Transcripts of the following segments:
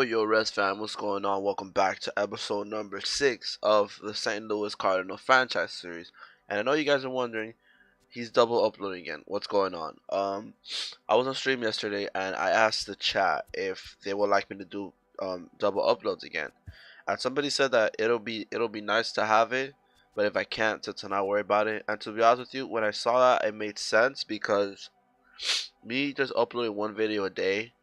Yo, Reds fam, what's going on? Welcome back to episode number 6 of the St. Louis Cardinals franchise series. And I know you guys are wondering, he's double uploading again. What's going on? I was on stream yesterday and I asked the chat if they would like me to do double uploads again. And somebody said that it'll be nice to have it, but if I can't, to not worry about it. And to be honest with you, when I saw that, it made sense because me just uploading one video a day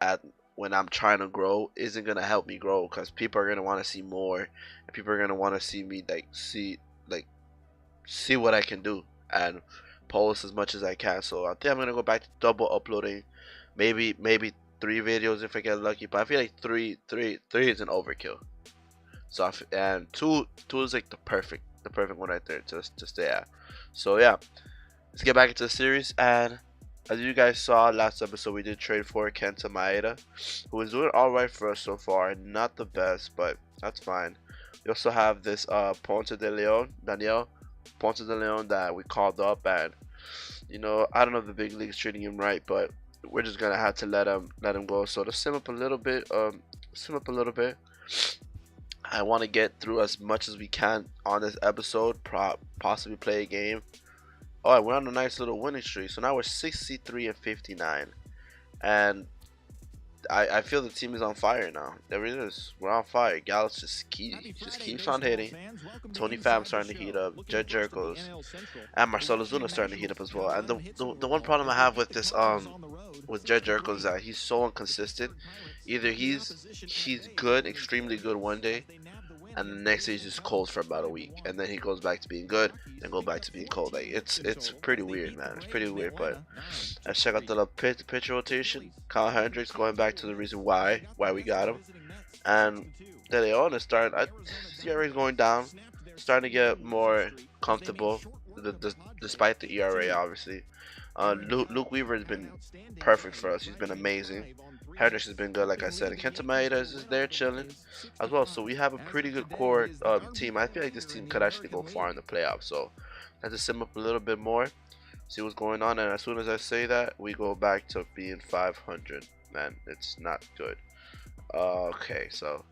at when I'm trying to grow isn't gonna help me grow because people are gonna want to see more, and people are gonna want to see me like see what I can do and post as much as I can. So I think I'm gonna go back to double uploading, maybe 3 videos if I get lucky. But I feel like three is an overkill. So and two is like the perfect one right there to stay at. So yeah, let's get back into the series. And as you guys saw last episode, we did trade for Kenta Maeda, who is doing alright for us so far. Not the best, but that's fine. We also have this Ponce de Leon, Daniel Ponce de Leon, that we called up, and I don't know if the big league's treating him right, but we're just gonna have to let him go. So to sim up a little bit, I want to get through as much as we can on this episode, possibly play a game. Oh, we're on a nice little winning streak. So now we're 63 and 59. And I feel the team is on fire now. There it is. We're on fire. Gallus just keeps on hitting. Tony Pham starting to heat up. Jed Jerkos and Marcelo Zuna starting to heat up as well. And the one problem I have with this with Jed Jerkos is that he's so inconsistent. Either he's good, extremely good one day, and the next day he's just cold for about a week, and then he goes back to being good, and go back to being cold. Like it's pretty weird, man. It's pretty weird. But let's check out the pitch rotation. Kyle Hendricks going back to the reason why we got him, and De Leon is starting. ERA is going down, starting to get more comfortable, despite the ERA obviously. Luke Weaver has been perfect for us. He's been amazing. Hendricks has been good, like I said, and Kenta Maeda is just there chilling as well. So we have a pretty good core team. I feel like this team could actually go far in the playoffs. So I have to sim up a little bit more, see what's going on, and as soon as I say that, we go back to being 500. Man, it's not good. Okay, so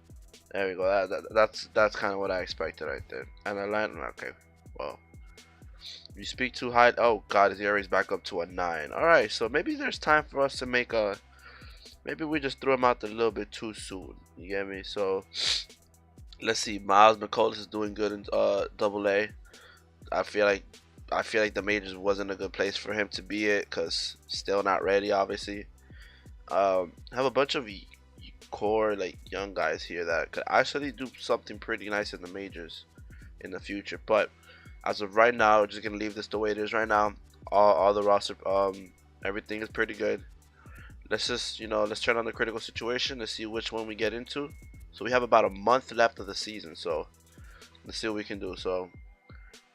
there we go. That's kind of what I expected right there. And I land. Okay, well. You speak too high. Oh God, his ERA is back up to a 9. All right, so maybe there's time for us to make a. Maybe we just threw him out a little bit too soon. You get me? So let's see. Miles McCollum is doing good in Double A. I feel like the majors wasn't a good place for him to be at, cause still not ready, obviously. Have a bunch of core like young guys here that could actually do something pretty nice in the majors in the future. But as of right now, we're just gonna leave this the way it is right now. All the roster, everything is pretty good. Let's just, let's turn on the critical situation to see which one we get into. So we have about a month left of the season, so let's see what we can do. So,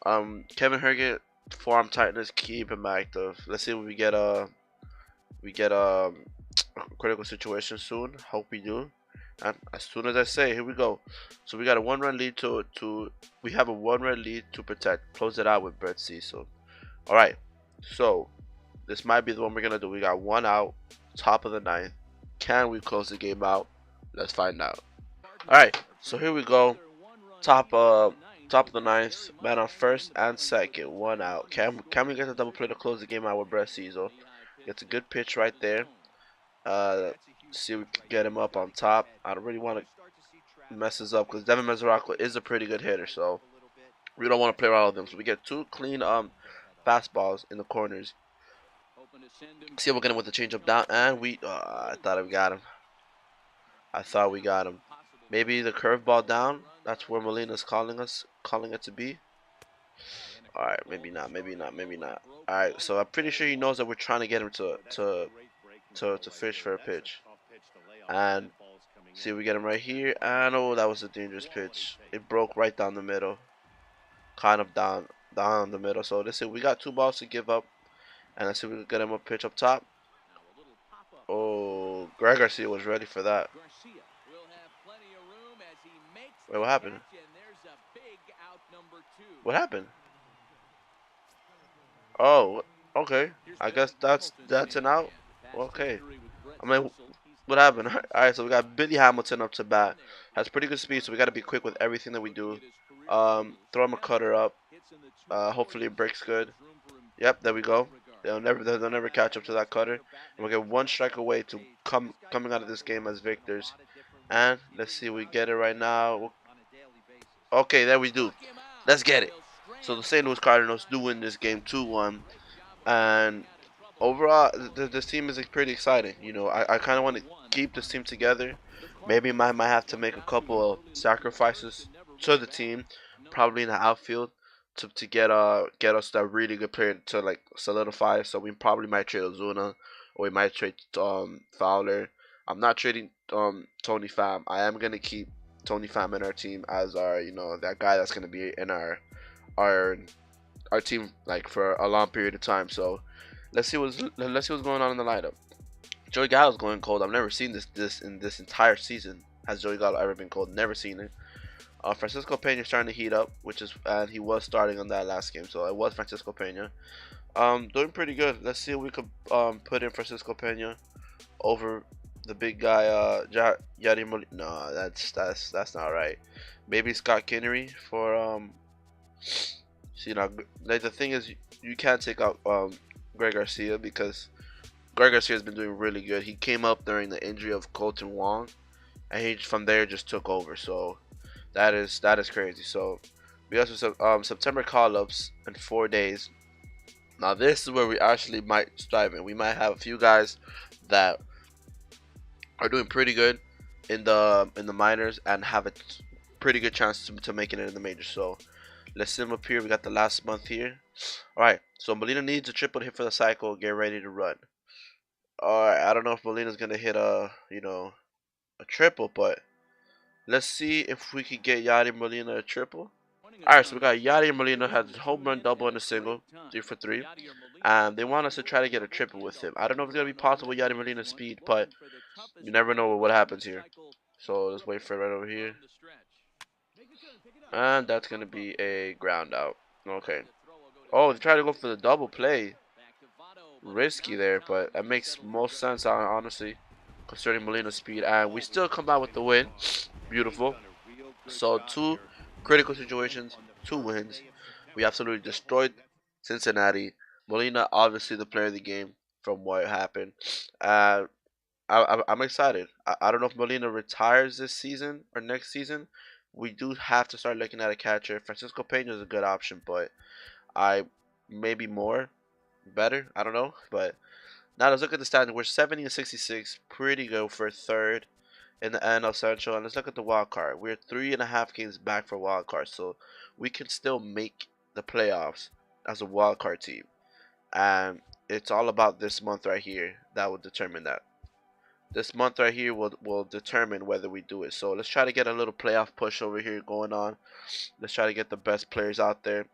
Kevin Herget, forearm tightness, keep him active. Let's see if we get a critical situation soon. Hope we do. And as soon as I say, here we go. So we got a 1-run lead we have a 1-run lead to protect. Close it out with Ressy. So, all right. So this might be the one we're gonna do. We got 1 out, top of the 9th. Can we close the game out? Let's find out. All right. So here we go. Top of the 9th. Man on first and second. 1 out. Can we get the double play to close the game out with Ressy? So gets a good pitch right there. See if we can get him up on top. I don't really want to mess this up because Devin Mesoraco is a pretty good hitter, so we don't want to play around with him. So we get 2 clean fastballs in the corners. See if we'll get him with the changeup down, and I thought we got him. Maybe the curveball down. That's where Molina's calling it to be. All right, maybe not. All right, so I'm pretty sure he knows that we're trying to get him to fish for a pitch. And see if we get him right here. And oh, that was a dangerous pitch. It broke right down the middle. Kind of down the middle. So let's see, we got 2 balls to give up. And let's see if we can get him a pitch up top. Oh, Greg Garcia was ready for that. Wait, what happened? What happened? Oh, okay. I guess that's an out. Okay. I mean, What happened? All right, so we got Billy Hamilton up to bat. Has pretty good speed, so we got to be quick with everything that we do. Throw him a cutter up. Hopefully it breaks good. Yep, there we go. They'll never catch up to that cutter. And we'll get one strike away to coming out of this game as victors. And let's see, we get it right now. Okay, there we do. Let's get it. So the St. Louis Cardinals do win this game 2-1. And overall, this team is pretty exciting. You know, I kind of want to keep this team together. Maybe I might have to make a couple of sacrifices to the team, probably in the outfield, to get us that really good player to like solidify. So we probably might trade Ozuna, or we might trade Fowler. I'm not trading Tony Pham. I am gonna keep Tony Pham in our team as our that guy that's gonna be in our our team like for a long period of time. So let's see what's going on in the lineup. Joey Gallo's going cold. I've never seen this in this entire season. Has Joey Gallo ever been cold? Never seen it. Francisco Pena starting to heat up, which is and he was starting on that last game, so it was Francisco Pena. Doing pretty good. Let's see if we could put in Francisco Pena over the big guy Yadier Molina. No, that's not right. Maybe Scott Kinnery for like the thing is you can't take out Greg Garcia because Greg Garcia has been doing really good. He came up during the injury of Colton Wong, and he from there just took over. So that is crazy. So we have some September call-ups in 4 days. Now this is where we actually might strive in. We might have a few guys that are doing pretty good in the minors and have a pretty good chance to making it in the majors. So let's see them up here. We got the last month here. All right. So Molina needs a triple hit for the cycle. Get ready to run. All right. I don't know if Molina's gonna hit a triple, but let's see if we can get Yadier Molina a triple. Alright, so we got Yadier Molina has a home run, double, and a single, 3 for 3. And they want us to try to get a triple with him. I don't know if it's going to be possible with Yadier Molina's speed, but you never know what happens here. So let's wait for it right over here. And that's going to be a ground out. Okay. Oh, they try to go for the double play. Risky there, but that makes most sense, honestly, concerning Molina's speed. And we still come out with the win. Beautiful. So 2 critical situations, 2 wins. We absolutely destroyed Cincinnati. Molina, obviously the player of the game from what happened. I'm excited. I don't know if Molina retires this season or next season. We do have to start looking at a catcher. Francisco Pena is a good option, but I maybe more better. I don't know. But now let's look at the standings. We're 70 and 66. Pretty good for third in the NL Central. And let's look at the wild card. We're 3.5 games back for wild card, so we can still make the playoffs as a wild card team. And it's all about this month right here that will determine that. This month right here will determine whether we do it. So let's try to get a little playoff push over here going on. Let's try to get the best players out there.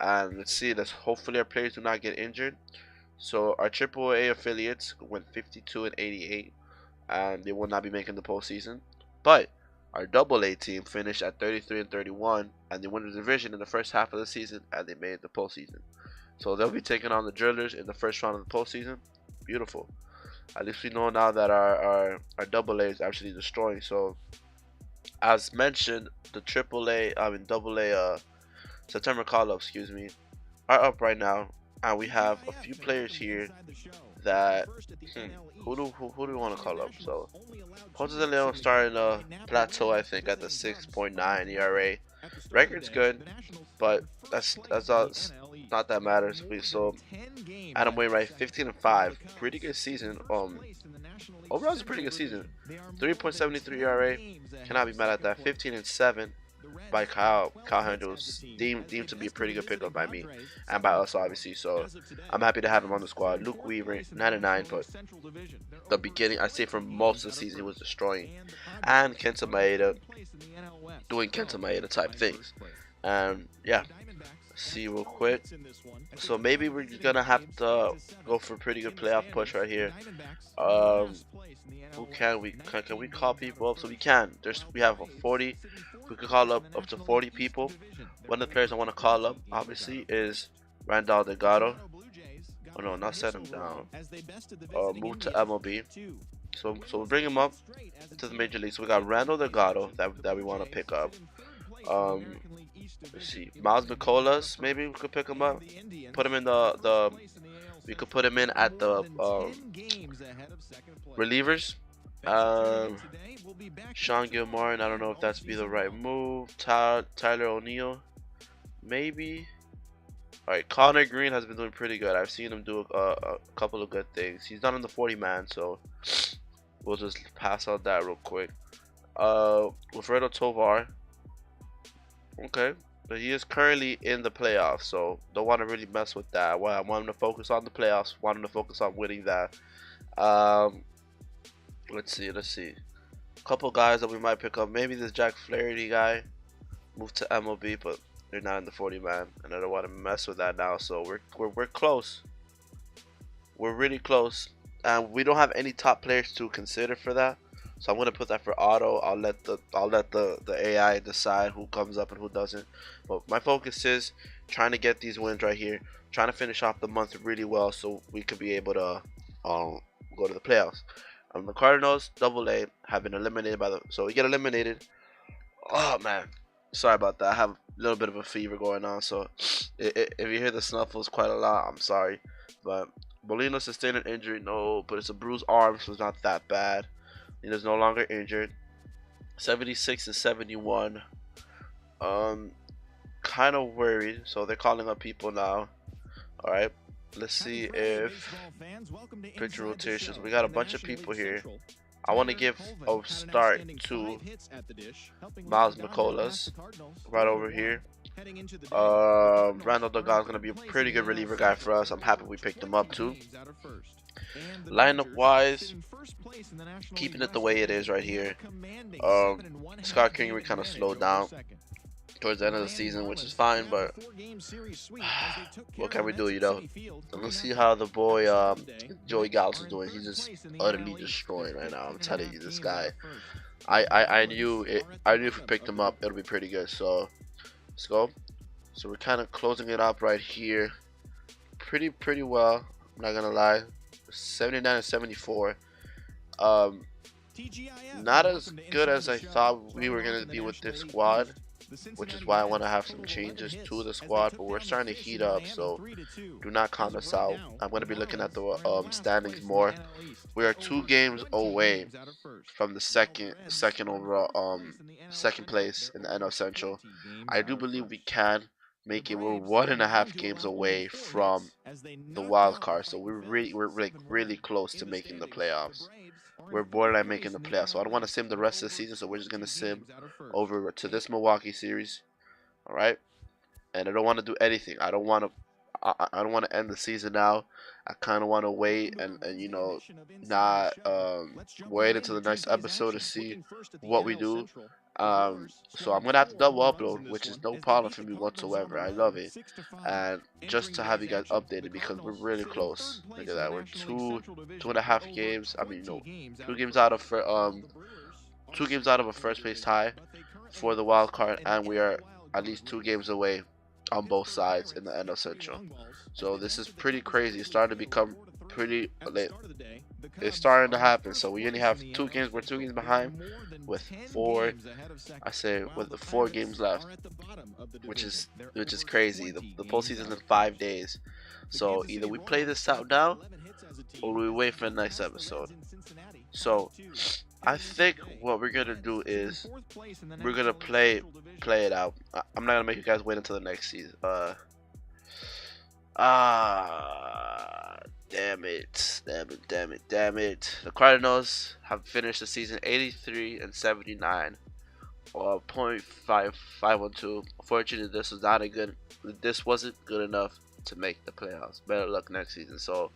And let's see. Hopefully our players do not get injured. So our AAA affiliates went 52 and 88. And they will not be making the postseason. But our AA team finished at 33 and 31, and they won the division in the first half of the season, and they made the postseason. So they'll be taking on the Drillers in the first round of the postseason. Beautiful. At least we know now that our AA is actually destroying. So as mentioned, the AA September call-ups, excuse me, are up right now, and we have a few players here that who do we want to call up? So Jose De Leon starting a plateau, I think, at the 6.9 ERA. Record's good, but that's all, not that matters. So Adam Wainwright 15 and 5, pretty good season. Overall it's a pretty good season. 3.73 ERA, cannot be mad at that. 15 and 7 by Kyle Hendricks, deemed to be a pretty good pickup by me and by us, obviously. So I'm happy to have him on the squad. Luke Weaver 9-9, but the beginning, I say for most of the season, he was destroying. And Kenta Maeda doing Kenta Maeda type things. And yeah, see real quick. So maybe we're gonna have to go for a pretty good playoff push right here. Who can we call people up? So we can. We have a 40. We could call up to 40 people. One of the players I want to call up, obviously, is Randall Delgado. Oh no, not set him down. Move to MLB. So we bring him up to the major leagues. So we got Randall Delgado that we want to pick up. Um, let's see, Miles Nicolas, maybe we could pick him up. Put him in the we could put him in at the relievers. Um, Sean Gilmore, I don't know if that's be the right move. Tyler O'Neill, maybe. Alright, Connor Green has been doing pretty good. I've seen him do a couple of good things. He's not on the 40 man, so we'll just pass out that real quick. Wilfredo Tovar. Okay, but he is currently in the playoffs, so don't want to really mess with that. Well, I want him to focus on the playoffs. Want him to focus on winning that. Let's see. A couple guys that we might pick up. Maybe this Jack Flaherty guy moved to MLB, but they're not in the 40 man, and I don't want to mess with that now. So we're close. We're really close, and we don't have any top players to consider for that. So I'm gonna put that for auto. I'll let the AI decide who comes up and who doesn't. But my focus is trying to get these wins right here, trying to finish off the month really well, so we could be able to go to the playoffs. The Cardinals, AA, have been eliminated so we get eliminated. Oh man, sorry about that. I have a little bit of a fever going on, so if you hear the snuffles quite a lot, I'm sorry. But Molina sustained an injury, no, but it's a bruised arm, so it's not that bad. He is no longer injured. 76 and 71. Kind of worried, so they're calling up people now. All right. Let's see if pitcher rotations. We got a bunch of people here. I want to give a start to Miles Nicolas right over here. Randall Delgado is going to be a pretty good reliever guy for us. I'm happy we picked him up too. Lineup wise, keeping it the way it is right here. Scott Kingery kind of slowed down towards the end of the season, which is fine, but what can we do, you know? And let's see how the boy Joey Gallo is doing. He's just utterly destroying right now. I'm telling you, this guy. I knew if we picked him up, it'll be pretty good. So let's go. So we're kind of closing it up right here, pretty well. I'm not gonna lie. 79 and 74. Not as good as I thought we were gonna be with this squad, which is why I want to have some changes to the squad, but we're starting to heat up, so do not count us out. I'm going to be looking at the standings more. We are 2 games away from the second overall second place in the NL Central. I do believe we can make it. We're 1.5 games away from the wild card, so we're really close to making the playoffs. We're borderline making the playoffs, so I don't want to sim the rest of the season, so we're just going to sim over to this Milwaukee series. Alright? And I don't want to do anything. I don't want to end the season now. I kind of want to wait and you know, not wait until the next episode to see what we do. So I'm gonna have to double upload, which is no problem for me whatsoever. I love it, and just to have you guys updated because we're really close. Look at that, we're 2.5 games. I mean, no, 2 games out of 2 games out of a first place tie for the wild card, and we are at least 2 games away on both sides in the NL Central. So this is pretty crazy. It's starting to become pretty late. It's starting to happen. So we only have 2 games. We're 2 games behind with 4 games left, which is crazy. The postseason in 5 days. So either we play this out now or we wait for the next episode. So I think what we're gonna do is we're gonna play it out. I'm not gonna make you guys wait until the next season. Damn it. The Cardinals have finished the season 83 and 79, or .512. Unfortunately, this wasn't good enough to make the playoffs. Better luck next season. So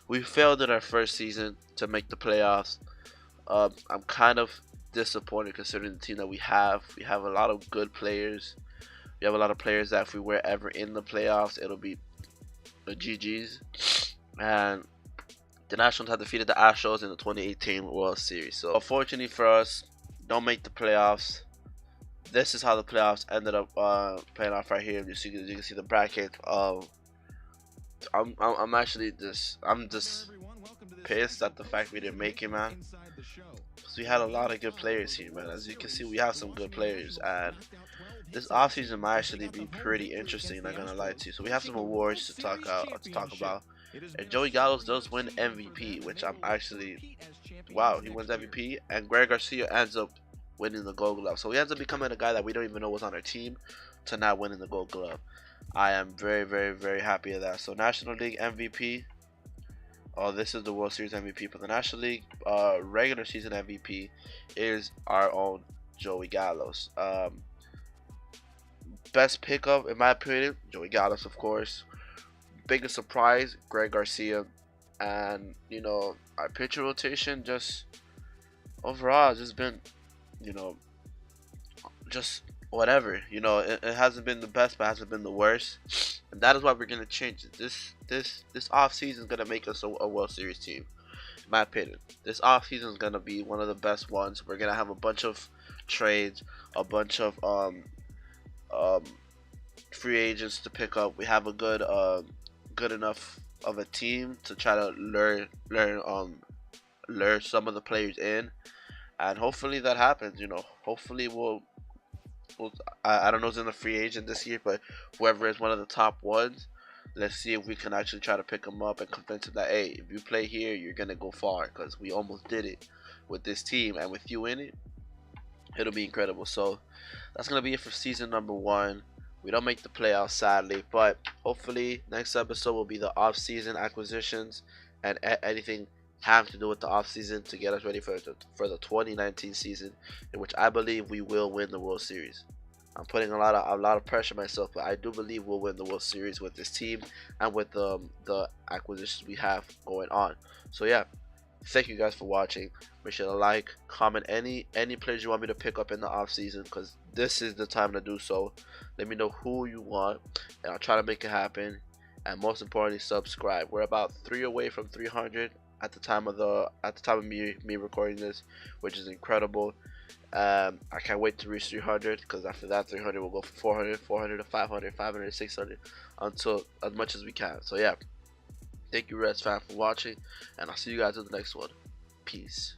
we failed in our first season to make the playoffs. I'm kind of disappointed considering the team that we have. We have a lot of good players. We have a lot of players that if we were ever in the playoffs, it'll be the GG's. And the Nationals have defeated the Astros in the 2018 World Series. So unfortunately for us, don't make the playoffs. This is how the playoffs ended up playing off right here. You can see the bracket. I'm just pissed at the fact we didn't make it, man. Because we had a lot of good players here, man. As you can see, we have some good players, and this offseason might actually be pretty interesting. Not gonna lie to you. So we have some awards to talk about. And Joey Gallo's does win MVP, which I'm actually, wow, he wins MVP, and Greg Garcia ends up winning the Gold Glove. So he ends up becoming a guy that we don't even know was on our team to not winning the Gold Glove. I am very, very, very happy of that. So National League MVP. Oh, this is the World Series MVP for the National League. Regular season MVP is our own Joey Gallo's. Best pickup, in my opinion, Joey Gallo's, of course. Biggest surprise, Greg Garcia. And, you know, our pitcher rotation just overall has just been, you know, just whatever. You know, it hasn't been the best, but hasn't been the worst. And that is why we're gonna change it. This off season is gonna make us a World Series team. In my opinion, this off season is gonna be one of the best ones. We're gonna have a bunch of trades, a bunch of um free agents to pick up. We have a good enough of a team to try to lure some of the players in, and hopefully that happens. You know, hopefully I don't know who's in the free agent this year, but whoever is one of the top ones, let's see if we can actually try to pick them up and convince them that, hey, if you play here, you're gonna go far, because we almost did it with this team, and with you in it, it'll be incredible. So that's gonna be it for season number 1. We don't make the playoffs, sadly, but hopefully next episode will be the off-season acquisitions and anything having to do with the off-season to get us ready for the 2019 season, in which I believe we will win the World Series. I'm putting a lot of pressure myself, but I do believe we'll win the World Series with this team and with the acquisitions we have going on. So yeah, thank you guys for watching. Make sure to like, comment any players you want me to pick up in the off season, because this is the time to do so. Let me know who you want, and I'll try to make it happen. And most importantly, subscribe. We're about 3 away from 300 at the time of me recording this, which is incredible. I can't wait to reach 300, because after that 300 will go for 400, 400 to 500, 500 to 600, until as much as we can. So yeah, thank you Reds fan for watching, and I'll see you guys in the next one. Peace.